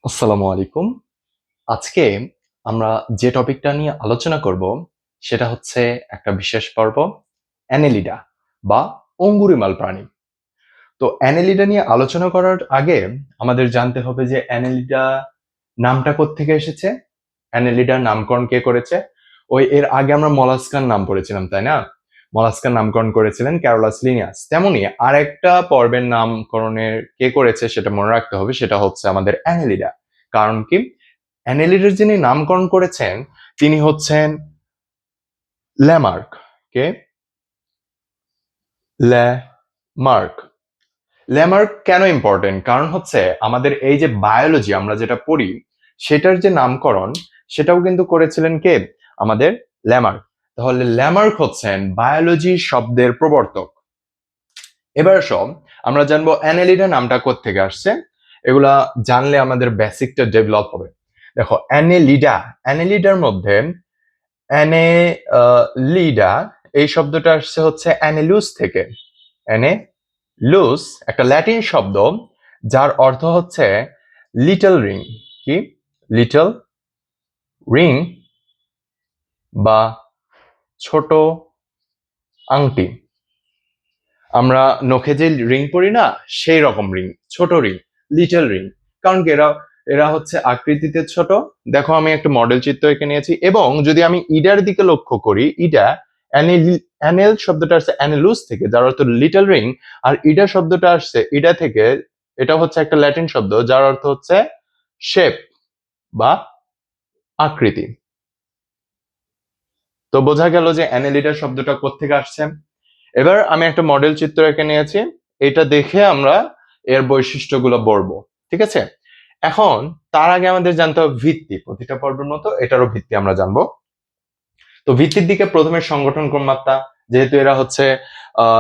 আসসালামু আলাইকুম। আজকে আমরা যে টপিকটা নিয়ে আলোচনা করব সেটা হচ্ছে একটা বিশেষ পর্ব অ্যানেলিডা বা অঙ্গুরিমাল প্রাণী। তো অ্যানেলিডা নিয়ে আলোচনা করার আগে আমাদের জানতে হবে যে অ্যানেলিডা নামটা কোত্থেকে এসেছে, অ্যানেলিডার নামকরণ কে করেছে। ওই এর আগে আমরা মলাস্কার নাম পড়েছিলাম, তাই না? মলাস্কার নামকরণ করেছিলেন ক্যারোলাস লিনিয়াস। তেমনি আরেকটা পর্বের নামকরণের কে করেছে সেটা মনে রাখতে হবে, সেটা হচ্ছে আমাদের অ্যানেলিডা। কারণ কি, অ্যানেলিডার যিনি নামকরণ করেছেন তিনি হচ্ছেন ল্যামার্ক। কে? ল্যামার্ক। ল্যামার্ক কেন ইম্পর্টেন্ট? কারণ হচ্ছে আমাদের এই যে বায়োলজি আমরা যেটা পড়ি সেটার যে নামকরণ সেটাও কিন্তু করেছিলেন কে? আমাদের ল্যামার্ক। তাহলে ল্যামার্ক হচ্ছেন বায়োলজি শব্দের প্রবর্তক। এবার সব আমরা জানবো অ্যানেলিডা নামটা কোত্থেকে আসছে। এগুলা জানলে আমাদের বেসিকটা ডেভেলপ হবে। দেখো, অ্যানেলিডা, অ্যানেলিডার মধ্যে অ্যানেলিডা এই শব্দটা আসছে হচ্ছে অ্যানেলুস থেকে। অ্যানেলুস একটা ল্যাটিন শব্দ যার অর্থ হচ্ছে লিটল রিং। কি? লিটল রিং বা ছোট আংটি। আমরা নখে যে রিং পরি না, সেই রকম রিং, ছোট রিং, লিটল রিং। কারণ কি, এরা এরা হচ্ছে আকৃতিতে ছোট। দেখো, আমি একটা মডেল চিত্র এঁকে নিয়েছি, এবং যদি আমি ইডার দিকে লক্ষ্য করি, ইডা অ্যানেল শব্দটা আসছে অ্যানেলুস থেকে, যার অর্থ লিটল রিং। আর ইডা শব্দটা আসছে ইডা থেকে, এটা হচ্ছে একটা ল্যাটিন শব্দ যার অর্থ হচ্ছে শেপ বা আকৃতি। তো বোঝা গেল যে অ্যানেলিডা শব্দটা কোত্থেকে আসছে। এবার আমি একটা মডেল চিত্র এঁকে নিয়েছি, এটা দেখে আমরা এর বৈশিষ্ট্যগুলো বলবো। ঠিক আছে? এখন তার আগে আমাদের জানতে হবে ভিত্তি। প্রতিটা পর্বের মতো এটারও ভিত্তি আমরা জানবো। তো ভিত্তির দিকে প্রথমে সংগঠন কোন মাত্রা। যেহেতু এরা হচ্ছে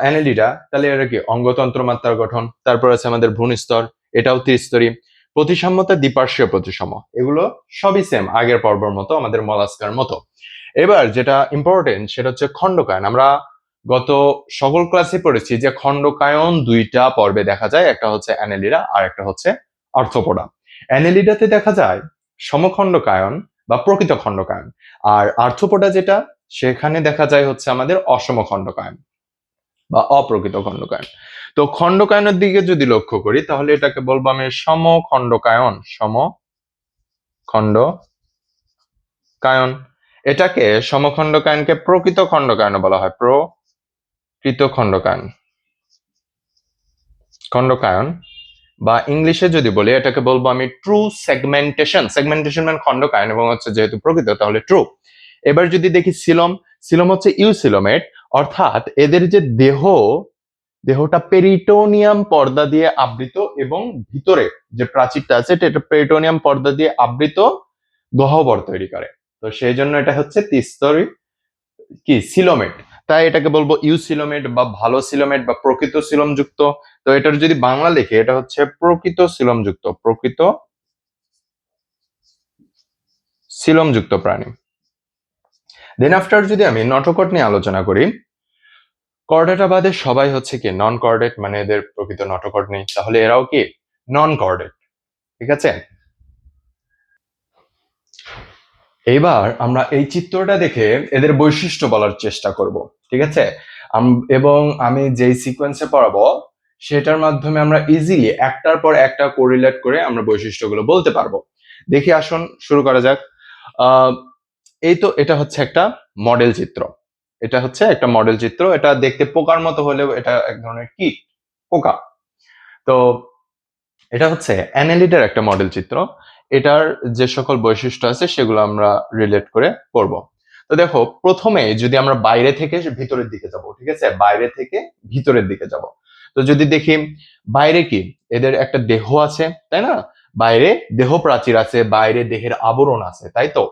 অ্যানেলিডা, তাহলে এরা কি অঙ্গতন্ত্র মাত্রার গঠন। তারপর আছে আমাদের ভ্রূণস্তর, এটাও ত্রিস্তরী। প্রতিসাম্যতা, দ্বিপার্শ্বীয় প্রতিসম, এগুলো সবই সেম আগের পর্বের মতো, আমাদের মলাস্কার মতো। এবার যেটা ইম্পর্টেন্ট সেটা হচ্ছে খণ্ডকায়ন। আমরা গত সকল ক্লাসে পড়েছি যে খণ্ডকায়ন দুইটা পর্বে দেখা যায়, একটা হচ্ছে অ্যানেলিডা আর একটা হচ্ছে আর্থ্রোপোডা। অ্যানেলিডাতে দেখা যায় সমখণ্ডকায়ন বা প্রকৃত খণ্ডকায়ন, আর আর্থ্রোপোডা যেটা, সেখানে দেখা যায় হচ্ছে আমাদের অসমখণ্ডকায়ন বা অপ্রকৃত খণ্ডকায়ন। তো খণ্ডকায়নের দিকে যদি লক্ষ্য করি তাহলে এটাকে বলবো আমি সমখণ্ডকায়ন। সমখণ্ডকায়ন, এটাকে সমখণ্ডকায়নকে প্রকৃত খণ্ডকায়ন বলা হয়। প্রকৃত খণ্ডকায়ন বা ইংলিশে যদি বলি এটাকে বলবো আমি ট্রু সেগমেন্টেশন। সেগমেন্টেশন মানে খণ্ডকায়ন, এবং হচ্ছে যেহেতু প্রকৃত তাহলে ট্রু। এবার যদি দেখি সিলম, সিলম হচ্ছে ইউসিলোমেট, অর্থাৎ এদের যে দেহটা পেরিটোনিয়াম পর্দা দিয়ে আবৃত, এবং ভিতরে যে প্রাচীরটা আছে এটা পেরিটোনিয়াম পর্দা দিয়ে আবৃত গহ্বর তৈরি করে। তো সেই জন্য এটা হচ্ছে ত্রিস্তরী কি সিলোমেট। তাই এটাকে বলবো ইউসিলোমেট বা ভালো সিলোমেট বা প্রকৃত সিলোমযুক্ত। তো এটার যদি বাংলা লিখে, এটা হচ্ছে প্রকৃত সিলোমযুক্ত, প্রকৃত সিলোমযুক্ত প্রাণী। দেন আফটার যদি আমি নটোকট নিয়ে আলোচনা করি, কর্ডেটা বাদে সবাই হচ্ছে কি নন কর্ডেট, মানে এদের প্রকৃত নটোকট নেই, তাহলে এরাও কি নন কর্ডেট। ঠিক আছে? এবার আমরা এই চিত্রটা দেখে এদের বৈশিষ্ট্য বলার চেষ্টা করব। ঠিক আছে? এবং আমি যেই সিকোয়েন্সে পড়াবো সেটার মাধ্যমে আমরা ইজিলি একটার পর একটা কোরিলেট করে আমরা বৈশিষ্ট্যগুলো বলতে পারবো। দেখি, আসুন শুরু করা যাক। আহ এই তো, এটা হচ্ছে একটা মডেল চিত্র। এটা হচ্ছে একটা মডেল চিত্র। এটা দেখতে পোকার মতো হলেও এটা এক ধরনের কি পোকা। তো এটা হচ্ছে অ্যানেলিডার একটা মডেল চিত্র। এটার যে সকল বৈশিষ্ট্য আছে সেগুলো আমরা রিলেট করে পড়বো। তো দেখো, প্রথমে যদি আমরা বাইরে থেকে ভিতরের দিকে যাব, ঠিক আছে, বাইরে থেকে ভিতরের দিকে যাব। তো যদি দেখি বাইরে কি, এদের একটা দেহ আছে, তাই না? বাইরে দেহ প্রাচীর আছে, বাইরে দেহের আবরণ আছে, তাই তো?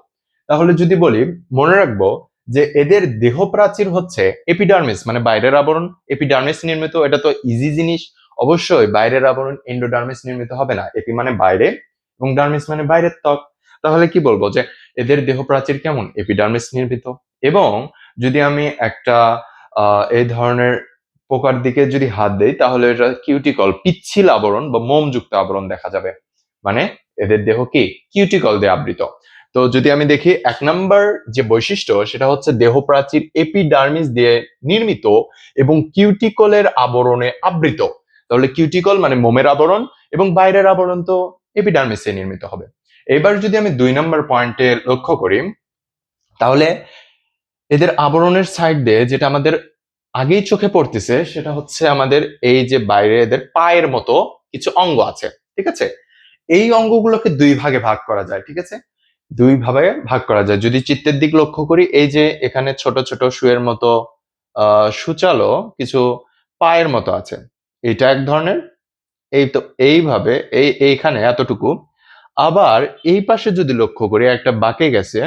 তাহলে যদি বলি, মনে রাখবো যে এদের দেহ প্রাচীর হচ্ছে এপিডার্মিস, মানে বাইরের আবরণ এপিডার্মিস নির্মিত। এটা তো ইজি জিনিস। অবশ্যই বাইরের আবরণ এন্ডোডার্মিস নির্মিত হবে না। এপি মানে বাইরে এবং ডার্মিস মানে বাইরের ত্বক। তাহলে কি বলবো যে এদের দেহ প্রাচীর কেমন? এপিডার্মিস নির্মিত। এবং যদি আমি একটা এই ধরনের পোকার দিকে যদি হাত দেই তাহলে এটা কিউটিকল, পিচ্ছিল আবরণ বা মোমযুক্ত আবরণ দেখা যাবে। মানে এদের দেহ কি কিউটিকল দিয়ে আবৃত। তো যদি আমি দেখি 1 নম্বর যে বৈশিষ্ট্য সেটা হচ্ছে দেহ প্রাচীর এপিডার্মিস দিয়ে নির্মিত এবং কিউটিকলের আবরণে আবৃত। তাহলে কিউটিকল মানে মোমের আবরণ এবং বাইরের আবরণ তো এপিডার্মিসে নির্মিত হবে। এবার যদি আমি 2 নম্বর পয়েন্টে লক্ষ্য করি, তাহলে এদের আবরণের সাইড দিয়ে যেটা আমাদের আগেই চোখে পড়তেছে সেটা হচ্ছে আমাদের এই যে বাইরে এদের পায়ের মতো কিছু অঙ্গ আছে, ঠিক আছে। এই অঙ্গগুলোকে 2 ভাগে ভাগ করা যায়, ঠিক আছে। 2 ভাগে ভাগ করা যায়। যদি চিত্রের দিক লক্ষ্য করি, এই যে এখানে ছোট ছোট শুয়ের মতো সূচালো কিছু পায়ের মতো আছে, এটা এক ধরনের। এই তো এইভাবে এইখানে এতটুকু। আবার এই পাশে যদি লক্ষ্য করি একটা বাঁকে গেছে,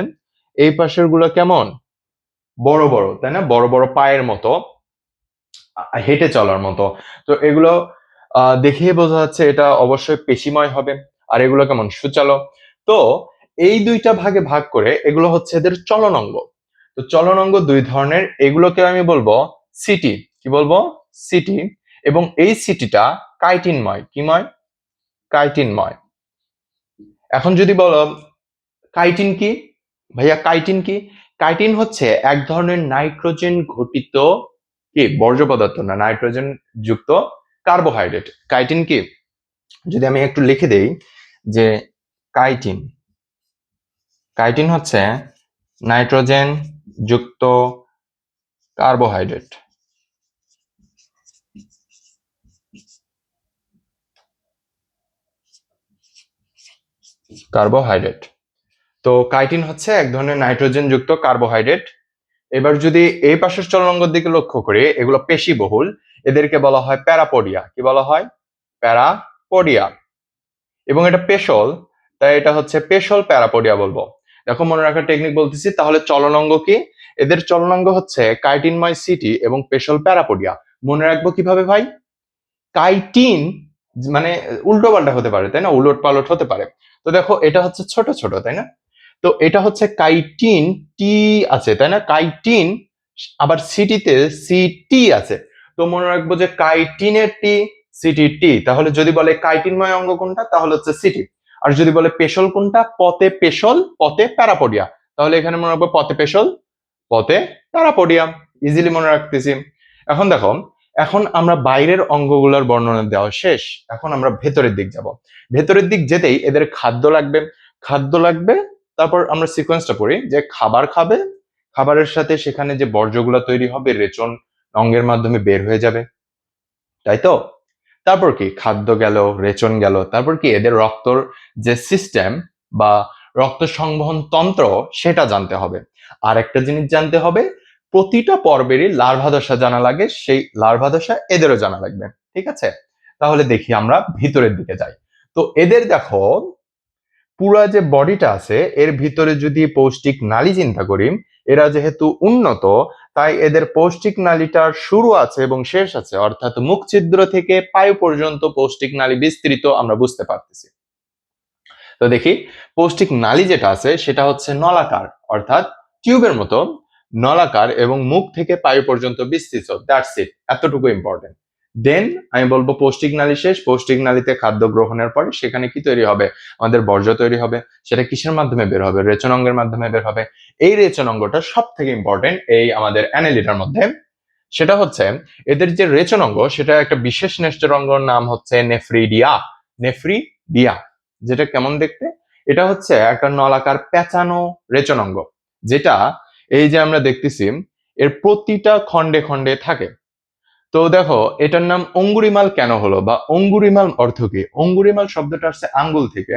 এই পাশের গুলো কেমন বড় বড়, তাই না, বড় বড় পায়ের মতো, হেঁটে চলার মতো। তো এগুলো দেখেই বোঝা যাচ্ছে এটা অবশ্যই পেশিময় হবে। আর এগুলো কেমন সুচালো। তো এই 2টা ভাগে ভাগ করে এগুলো হচ্ছে এদের চলন অঙ্গ। তো চলন অঙ্গ 2 ধরনের, এগুলোকে আমি বলবো সিটি। কি বলবো? সিটি। এবং এই সিটিটা কাইটিনময়। কিময়? কাইটিনময়। এখন যদি বলো কাইটিন কি, ভাইয়া কাইটিন কি? কাইটিন হচ্ছে এক ধরনের নাইট্রোজেন ঘটিত কি বর্জ্য পদার্থ, না নাইট্রোজেন যুক্ত কার্বোহাইড্রেট। কাইটিন কি, যদি আমি একটু লিখে দেই যে কাইটিন, কাইটিন হচ্ছে নাইট্রোজেন যুক্ত কার্বোহাইড্রেট। কার্বোহাইড্রেট। তো কাইটিন হচ্ছে এক ধরনের নাইট্রোজেন যুক্ত কার্বোহাইড্রেট। এবার যদি এই পাশের চলনাঙ্গের দিকে লক্ষ্য করি, এগুলো পেশি বহুল, এদেরকে বলা হয় প্যারাপোডিয়া। কি বলা হয়? প্যারাপোডিয়া। এবং এটা পেশল, তাই এটা হচ্ছে পেশল প্যারাপোডিয়া বলবো। দেখো মনে রাখার টেকনিক বলতেছি, তাহলে চলনাঙ্গ কি? এদের চলনাঙ্গ হচ্ছে কাইটিনময় সিটি এবং পেশল প্যারাপোডিয়া। মনে রাখবো কিভাবে ভাই? কাইটিন মানে উল্টো পাল্টা হতে পারে, তাই না, উলট পালট হতে পারে। তো দেখো এটা হচ্ছে ছোট ছোট, তাই না। তো এটা হচ্ছে কাইটিন টি আছে, তাই না, কাইটিন। আবার সিটিতে সিটি আছে। তো মনে রাখবো যে কাইটিনের টি, সিটি টি। তাহলে যদি বলে কাইটিনময় অঙ্গ কোনটা, তাহলে হচ্ছে সিটি। আর যদি বলে পেশল কোনটা, পতে পেশল পতে প্যারাপোডিয়া, তাহলে এখানে মনে রাখবো পতে পেশল পতে প্যারাপোডিয়া। ইজিলি মনে রাখতেছি। এখন দেখো, এখন আমরা বাইরের অঙ্গগুলোর বর্ণনা দেওয়া শেষ, এখন আমরা ভেতরের দিক যাব। ভেতরের দিক যেতেই এদের খাদ্য লাগবে। খাদ্য লাগবে, তারপর আমরা সিকোয়েন্সটা পড়ি যে খাবার খাবে, খাবারের সাথে সেখানে যে বর্জ্যগুলো তৈরি হবে রেচন অঙ্গের মাধ্যমে বের হয়ে যাবে, তাই তো। তারপর কি, খাদ্য গেল, রেচন গেল, তারপর কি এদের রক্তর যে সিস্টেম বা রক্ত সংবহন তন্ত্র সেটা জানতে হবে। আর একটা জিনিস জানতে হবে, প্রতিটা পর্বেরই লার্ভা দশা জানা লাগে, সেই লার্ভা দশা এদেরও জানা লাগবে, ঠিক আছে। তাহলে দেখি আমরা ভিতরের দিকে যাই। তো এদের দেখো পুরা যে বডিটা আছে এর ভিতরে যদি পৌষ্টিক নালী চিন্তা করি, এরা যেহেতু উন্নত, তাই এদের পৌষ্টিক নালীটার শুরু আছে এবং শেষ আছে, অর্থাৎ মুখ ছিদ্র থেকে পায়ু পর্যন্ত পৌষ্টিক নালী বিস্তৃত আমরা বুঝতে পারতেছি। তো দেখি, পৌষ্টিক নালী যেটা আছে সেটা হচ্ছে নলাকার, অর্থাৎ টিউবের মতো নলাকার এবং মুখ থেকে পায়ু পর্যন্ত বিস্তৃত। দ্যাটস ইট, এতটুকু ইম্পর্টেন্ট। দেন আমি বলবো পৌষ্টিক নালী শেষ। পৌষ্টিক নালীতে খাদ্য গ্রহণের পরে সেখানে কি তৈরি হবে? আমাদের বর্জ্য তৈরি হবে। সেটা কিসের মাধ্যমে বের হবে? রেচন অঙ্গের মাধ্যমে বের হবে। এই রেচন অঙ্গটা সব থেকে ইম্পর্টেন্ট এই আমাদের অ্যানালিটার মধ্যে। সেটা হচ্ছে এদের যে রেচন অঙ্গ, সেটা একটা বিশেষ নেষ্টের অঙ্গর নাম হচ্ছে নেফ্রিডিয়া। নেফ্রিডিয়া, যেটা কেমন দেখতে? এটা হচ্ছে একটা নলাকার পেঁচানো রেচন অঙ্গ, যেটা এই যে আমরা দেখতেছি এর প্রতিটা খণ্ডে খণ্ডে থাকে। তো দেখো এটার নাম অঙ্গুরিমাল কেন হলো, বা অঙ্গুরিমাল অর্থ কি? অঙ্গুরিমাল শব্দটা আসছে আঙ্গুল থেকে।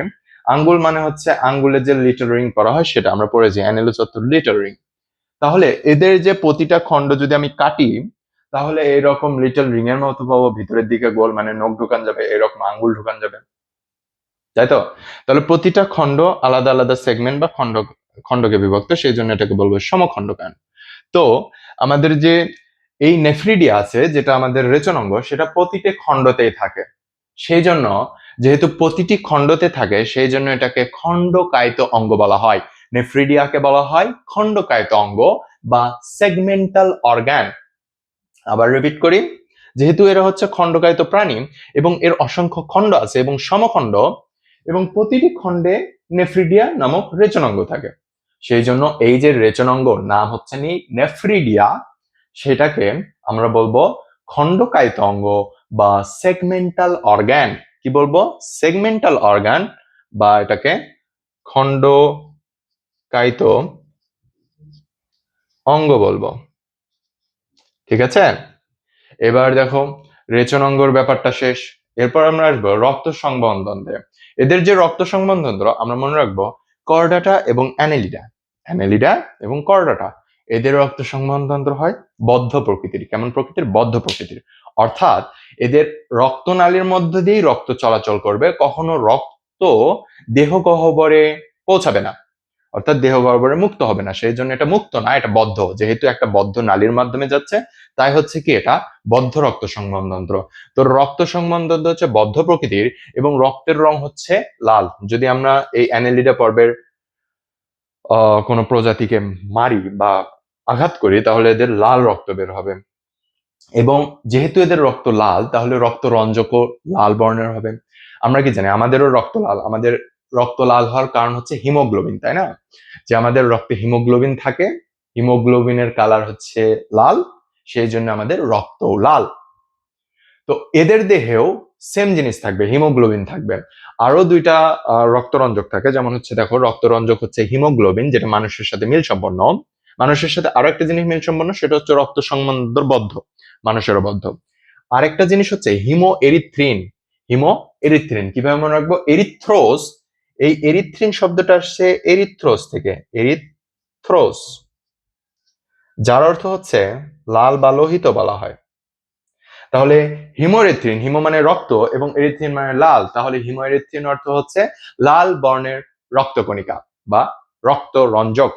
আঙ্গুল মানে হচ্ছে আঙ্গুলে যে লিটল রিং করা হয়, সেটা আমরা পড়েছি অ্যানেলোচত্বর লিটল রিং। তাহলে এদের যে প্রতিটা খণ্ড যদি আমি কাটি, তাহলে এরকম লিটল রিং এর মতো পাবো, ভিতরের দিকে গোল, মানে নখ ঢুকান যাবে, এরকম আঙ্গুল ঢুকান যাবে, তাই তো। তাহলে প্রতিটা খণ্ড আলাদা আলাদা সেগমেন্ট বা খণ্ড খণ্ডকে বিভক্ত, সেই জন্য এটাকে বলবো সমখণ্ডকায়ন। তো আমাদের যে এই নেফ্রিডিয়া আছে, যেটা আমাদের রেচন অঙ্গ, সেটা প্রতিটি খণ্ডতেই থাকে। সেই জন্য, যেহেতু প্রতিটি খণ্ডতে থাকে, সেই জন্য এটাকে খণ্ডকায়িত অঙ্গ বলা হয়। নেফ্রিডিয়াকে বলা হয় খণ্ডকায়িত অঙ্গ বা সেগমেন্টাল অর্গান। আবার রিপিট করি, যেহেতু এরা হচ্ছে খণ্ডকায়িত প্রাণী এবং এর অসংখ্য খণ্ড আছে এবং সমখণ্ড, এবং প্রতিটি খণ্ডে নেফ্রিডিয়া নামক রেচনাঙ্গ থাকে। সেই জন্য এই যে রেচনাঙ্গ নাম হচ্ছে নেফ্রিডিয়া, সেটাকে আমরা বলবো খণ্ডকায়িত অঙ্গ বা সেগমেন্টাল অর্গান। কি বলবো? সেগমেন্টাল অর্গান, বা এটাকে খণ্ডকায়িত অঙ্গ বলবো। ঠিক আছে, এবার দেখো রেচনাঙ্গর ব্যাপারটা শেষ। এরপর আমরা আসবো রক্ত সংবহনতন্ত্রে। এদের যে রক্ত সংবহনতন্ত্র আমরা মনে রাখবো কর্ডাটা এবং অ্যানেলিডা। অ্যানেলিডা এবং কর্ডাটা, এদের রক্ত সংবহনতন্ত্র হয় বদ্ধ প্রকৃতির। কেমন প্রকৃতির? বদ্ধ প্রকৃতির। অর্থাৎ এদের রক্তনালীর মধ্য দিয়েই রক্ত চলাচল করবে, কখনো রক্ত দেহ গহ্বরে পৌঁছাবে না, অর্থাৎ দেহ গহ্বরে মুক্ত হবে না। সেই জন্য এটা মুক্ত না, এটা বদ্ধ। যেহেতু একটা বদ্ধ নালীর মাধ্যমে যাচ্ছে, তাই হচ্ছে কি এটা বদ্ধ রক্ত সংবহনতন্ত্র। তো রক্ত সংবহনতন্ত্র হচ্ছে বদ্ধ প্রকৃতির এবং রক্তের রং হচ্ছে লাল। যদি আমরা এই অ্যানেলিডা পর্বের কোনো প্রজাতিকে মারি বা আঘাত করি, তাহলে এদের লাল রক্ত বের হবে। এবং যেহেতু এদের রক্ত লাল, তাহলে রক্ত রঞ্জকও লাল বর্ণের হবে। আমরা কি জানি আমাদেরও রক্ত লাল? আমাদের রক্ত লাল হওয়ার কারণ হচ্ছে হিমোগ্লোবিন, তাই না? যে আমাদের রক্তে হিমোগ্লোবিন থাকে, হিমোগ্লোবিনের কালার হচ্ছে লাল, সেই জন্য আমাদের রক্ত লাল। তো এদের দেহেও সেম জিনিস থাকবে, হিমোগ্লোবিন থাকবে। আরো দুইটা রক্তরঞ্জক থাকে, যেমন হচ্ছে দেখো রক্তরঞ্জক হচ্ছে হিমোগ্লোবিন, যেটা মানুষের সাথে মিল সম্পন্ন। মানুষের সাথে আরো একটা জিনিস মিল সম্পন্ন, সেটা হচ্ছে রক্ত সংবন্ধ, মানুষেরও বদ্ধ। আরেকটা জিনিস হচ্ছে হিমো এরিথ্রিন। হিমো এরিথ্রিন কিভাবে মনে রাখবো? এরিথ্রোস, এই এরিথ্রিন শব্দটা আসছে এরিথ্রোস থেকে, এরিথ্রোস, যার অর্থ হচ্ছে লাল বা লোহিত বলা হয়। তাহলে হিমোরেথ্রিন, হিমো মানে রক্ত এবং এরিথ্রিন মানে লাল, তাহলে হিমোএরিথ্রিন অর্থ হচ্ছে লাল বর্ণের রক্তকণিকা বা রক্ত রঞ্জক।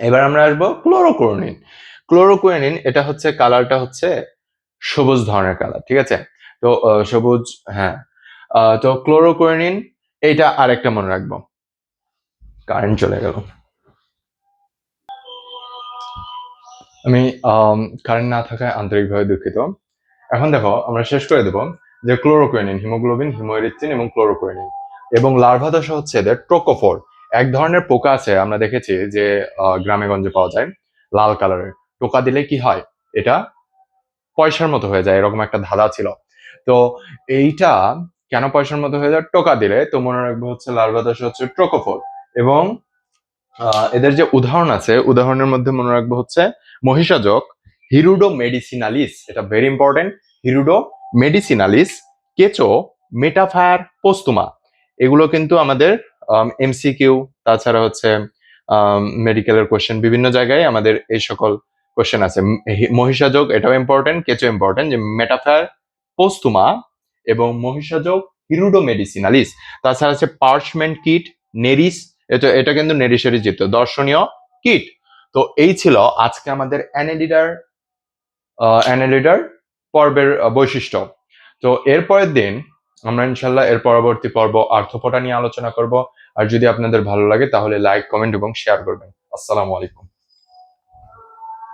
এবার আমরা আসবো ক্লোরোকুইনিন। ক্লোরোকুইনিন এটা হচ্ছে কালারটা হচ্ছে সবুজ ধরনের কালার, ঠিক আছে? তো সবুজ, হ্যাঁ। তো ক্লোরোকুইনিন এইটা আরেকটা মনে রাখবো। কারেন্ট চলে গেল, আমি কারেন্ট না থাকায় আন্তরিকভাবে দুঃখিত। এখন দেখো আমরা শেষ করে দেব যে ক্লোরোকুইনিন, হিমোগ্লোবিন, হিমোএরিথ্রিন এবং ক্লোরোকুইনিন। এবং লার্ভা দশা হচ্ছে এদের ট্রোকোফোর। এক ধরনের পোকা আছে, আমরা দেখেছি যে গ্রামে গঞ্জে পাওয়া যায়, লাল কালারের। টোকা দিলে কি হয়? এটা পয়সার মতো হয়ে যায়, এরকম একটা ধাঁধা ছিল। তো এইটা কেন পয়সার মতো হয়ে যায়? টোকা দিলে। তো মনে রাখবো হচ্ছে লার্ভা দশা হচ্ছে ট্রোকোফোর। এবং এদের যে উদাহরণ আছে, উদাহরণের মধ্যে মনে রাখবো হচ্ছে মহিষাজক, হিরুডো মেডিসিনালিস, এটা ভেরি ইম্পর্টেন্ট, হিরুডো মেডিসিনালিস, কেঁচো, মেটাফায়ার পোস্তুমা। এগুলো কিন্তু আমাদের এমসিকিউ, তাছাড়া হচ্ছে মেডিকেলের কোশ্চেন, বিভিন্ন জায়গায় আমাদের এই সকল কোশ্চেন আছে। মহিষাজক এটাও ইম্পর্টেন্ট, কেঁচো ইম্পর্টেন্ট, যে মেটাফায়ার পোস্তুমা এবং মহিষাজক হিরুডো মেডিসিনালিস। তাছাড়া আছে পার্চমেন্ট কিট, নেরিস, এটা এটা কিন্তু নেরিসেরই চিত্র, দর্শনীয় কিট। তো এই ছিল আজকে আমাদের অ্যানেলিডার পর্বের বৈশিষ্ট্য। তো এর পরের দিন আমরা ইনশাল্লাহ এর পরবর্তী পর্ব আর্থ্রোপোডা নিয়ে আলোচনা করব। আর যদি আপনাদের ভালো লাগে তাহলে লাইক, কমেন্ট এবং শেয়ার করবেন। আসসালামু আলাইকুম।